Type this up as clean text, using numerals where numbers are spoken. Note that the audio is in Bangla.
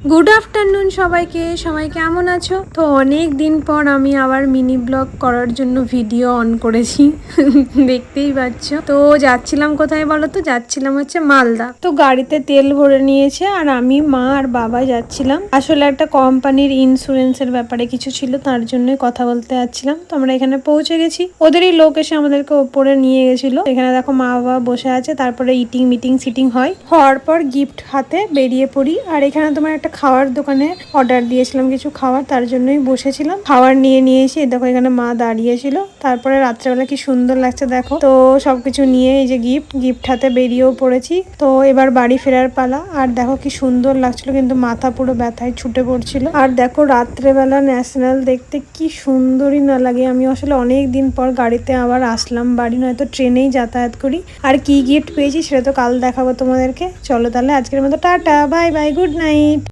গুড আফটারনুন সবাইকে। সবাই কেমন আছো? তো অনেক দিন পর আমি আবার মিনি ব্লগ করার জন্য ভিডিও অন করেছি। দেখতেই পাচ্ছ। তো যাচ্ছিলাম কোথায় বলো তো? যাচ্ছিলাম হচ্ছে মালদা। তো গাড়িতে তেল ভরে নিয়েছে আর আমি, মা আর বাবা যাচ্ছিলাম। আসলে একটা কোম্পানির ইন্স্যুরেন্সের ব্যাপারে কিছু ছিল, তার জন্যই কথা বলতে যাচ্ছিলাম। তো আমরা এখানে পৌঁছে গেছি। ওদেরই লোক এসে আমাদেরকে ওপরে নিয়ে গেছিল। এখানে দেখো মা বাবা বসে আছে, তারপরে ইটিং মিটিং সিটিং হয়। হওয়ার পর গিফট হাতে বেরিয়ে পড়ি। আর এখানে তোমার একটা খাওয়ার দোকানে অর্ডার দিয়েছিলাম কিছু খাওয়ার, তার জন্যই বসেছিলাম। খাওয়ার নিয়ে নিয়েছি। দেখো এখানে মা দাঁড়িয়েছিল। তারপরে রাত্রেবেলা কি সুন্দর লাগছে দেখো। তো সবকিছু নিয়ে এই যে গিফট হাতে বেরিয়েও পড়েছি। তো এবার বাড়ি ফেরার পালা। আর দেখো কি সুন্দর লাগছিল, কিন্তু মাথা পুরো ব্যথায় ছুটে পড়ছিল। আর দেখো রাত্রেবেলা ন্যাশনাল দেখতে কি সুন্দরই না লাগে। আমি আসলে অনেক দিন পর গাড়িতে আবার আসলাম বাড়ি, নয়তো ট্রেনেই যাতায়াত করি। আর কি গিফট পেয়েছি সেটা তো কাল দেখাবো তোমাদেরকে। চলো তাহলে আজকের মতো tata, bye bye, good night.